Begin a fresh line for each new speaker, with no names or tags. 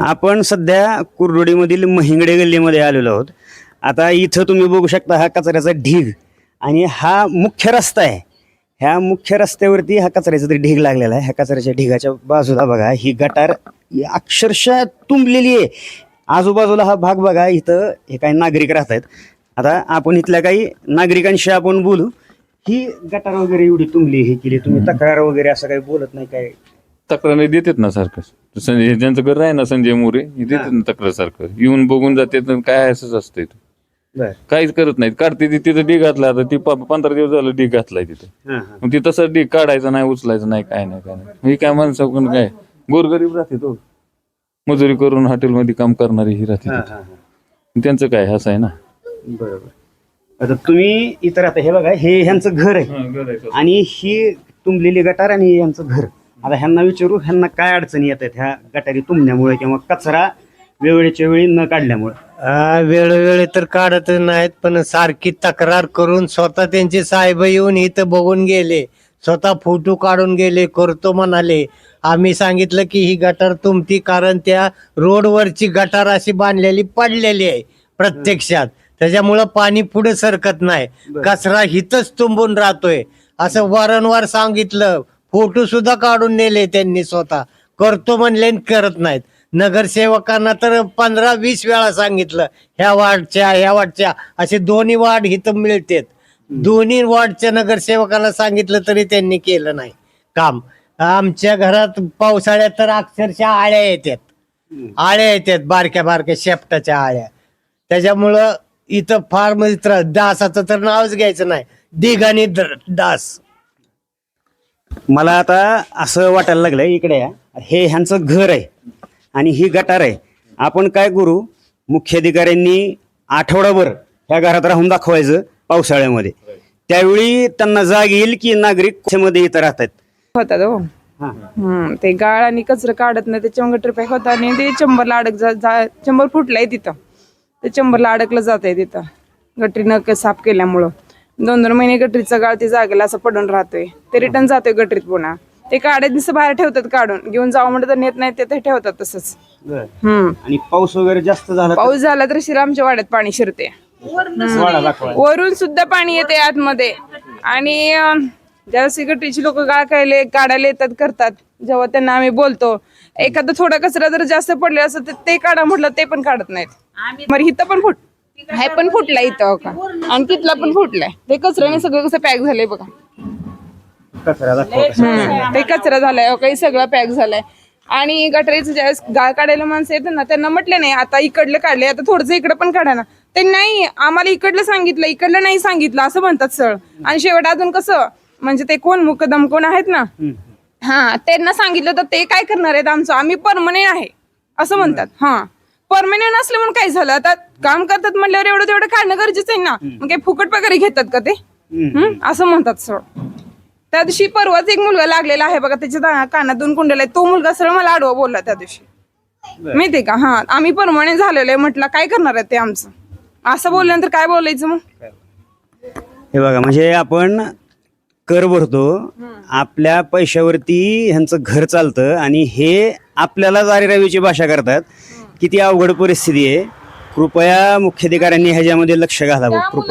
आपण सध्या कुर्डुडीमधील महिंगडे गल्लीमध्ये आलेलो आहोत. आता इथं तुम्ही बघू शकता हा कचऱ्याचा ढीग आणि हा मुख्य रस्ता आहे. ह्या मुख्य रस्त्यावरती हा कचऱ्याचा तरी ढीग लागलेला आहे. ह्या कचऱ्याच्या ढिगाच्या बाजूला बघा ही गटार अक्षरशः तुंबलेली आहे. आजूबाजूला हा भाग बघा, इथं हे काही नागरिक राहत आहेत. आता आपण इथल्या काही नागरिकांशी आपण बोलू. ही गटार वगैरे एवढी तुंबली हे केली, तुम्ही तक्रार वगैरे असं काही बोलत नाही काय?
तक्रार देतात ना सारखं. संजय ज्यांचं घर आहे ना संजय मोरे हे देतात ना तक्रार सारखं, येऊन बघून जातात. काय असंच असतंय काहीच करत नाहीत. काढते तिथं ढीग घातला, आता ती 15 दिवस झालं ढीग घातलाय तिथं. मग ती तसं ढीग काढायचं नाही, उचलायचं नाही, काय नाही काय नाही. ही काय माणसं काय गोरगरीब राहते तो, मजुरी करून हॉटेलमध्ये काम करणारी ही राहते. त्यांचं काय असं आहे ना.
बरोबर. आता तुम्ही इतर आता हे बघा, हे ह्यांचं घर आहे आणि ही तुंबलेली गटार आणि ह्यांचं घर. आता ह्यांना विचारू, ह्यांना काय अडचणी येत आहेत ह्या गटारी तुंबण्यामुळे किंवा कचरा वेळेच्या वेळी न काढल्यामुळे?
वेळोवेळी तर काढत नाहीत, पण सारखी तक्रार करून स्वतः त्यांचे साहेब येऊन इथं बघून गेले, स्वतः फोटो काढून गेले, करतो म्हणाले. आम्ही सांगितलं की ही गटार तुमती, कारण त्या रोडवरची गटार अशी बांधलेली पडलेली आहे प्रत्यक्षात, त्याच्यामुळं पाणी पुढे सरकत नाही, कचरा हिथंच तुंबून राहतोय असं वारंवार सांगितलं. फोटो सुद्धा काढून नेले त्यांनी, स्वतः करतो म्हणले करत नाहीत. नगरसेवकांना तर 15-20 वेळा सांगितलं, ह्या वार्डच्या असे दोन्ही वार्ड इथं मिळतात. दोन्ही वार्डच्या नगरसेवकाला सांगितलं तरी त्यांनी केलं नाही काम. आमच्या घरात पावसाळ्यात तर अक्षरशः आळ्या येतात, बारक्या बारक्या शेपटाच्या आळ्या. त्याच्यामुळं इथं फार म्हणजे त्रास. डासाचं तर नावच घ्यायचं नाही, ढीग आणि डास.
मला आता असं वाटायला लागलंय, इकडे हे ह्यांचं घर आहे आणि ही गटार आहे. आपण काय करू, मुख्याधिकाऱ्यांनी आठवडाभर ह्या घरात राहून दाखवायचं पावसाळ्यामध्ये, त्यावेळी त्यांना जाग येईल की नागरिक मध्ये इथं राहतात.
होतात हो. ते गाळ आणि कचरा काढत नाही, त्याच्यामुळे गटर पॅक होता आणि ते चंबरला चंबर फुटलाय तिथं, ते चंबरला अडकलं जात आहे तिथं गटरीनं साफ केल्यामुळं. 2-2 महिने गटरीचा गाळ ती जागेला असं पडून राहतोय, ते रिटर्न जातोय गटरीत पुन्हा. ते काढत दिसं बाहेर ठेवतात, काढून घेऊन जावं म्हणत तर नेत नाही, ते ठेवतात तसंच.
आणि पाऊस वगैरे जास्त झाला,
पाऊस झाला तर आमच्या वाड्यात पाणी शिरते, वरून सुद्धा पाणी येते आतमध्ये. आणि ज्यावेळेस गटरीची लोक गाळ काढायला येतात करतात, जेव्हा त्यांना आम्ही बोलतो एखादा थोडा कचरा जर जास्त पडले असं तर ते काढा म्हटलं, ते पण काढत नाहीत. मग इथं पण हे पण फुटलाय इथं का, आणि तिथला पण फुटलाय. ते कचऱ्याने सगळं कसं पॅक झालंय बघा, ते कचरा झालाय काही सगळं पॅक झालाय. आणि गटरीचं ज्यावेळेस गाळ काढायला माणसं येतात ना, त्यांना म्हटलं नाही आता इकडलं काढले, आता थोडंसं इकडं पण काढा ना. ते नाही, आम्हाला इकडलं सांगितलं, इकडलं नाही सांगितलं असं म्हणतात सर. आणि शेवट अजून कसं म्हणजे ते कोण मुकदम कोण आहेत ना, त्यांना सांगितलं तर ते काय करणार आहेत, आमचं आम्ही परमनंट आहे असं म्हणतात. परमनंट असलं म्हणून काय झालं, आता काम करतात म्हणल्यावर एवढं तेवढं काढणं गरजेचं आहे ना. मग काही फुकट पगारी घेतात का ते, असं म्हणतात सर. त्या दिवशी परवाच एक मुलगा लागलेला आहे बघा, त्याच्या कानात 2 कुंडल आहेत. तो मुलगा सरळ मला आडवा बोलला त्या दिवशी, माहितीये का. आम्ही परमनंट झालेलो आहे म्हटलं, काय करणार आहे ते आमचं, असं बोलल्यानंतर काय बोलायचं मग.
हे बघा, म्हणजे आपण कर भरतो, आपल्या पैशावरती ह्यांचं घर चालतं आणि हे आपल्याला जारीरावीची भाषा करतात. किती अवघड परिस्थिती आहे. कृपया मुख्याधिकाऱ्यांनी ह्याच्यामध्ये लक्ष घालावं कृपया.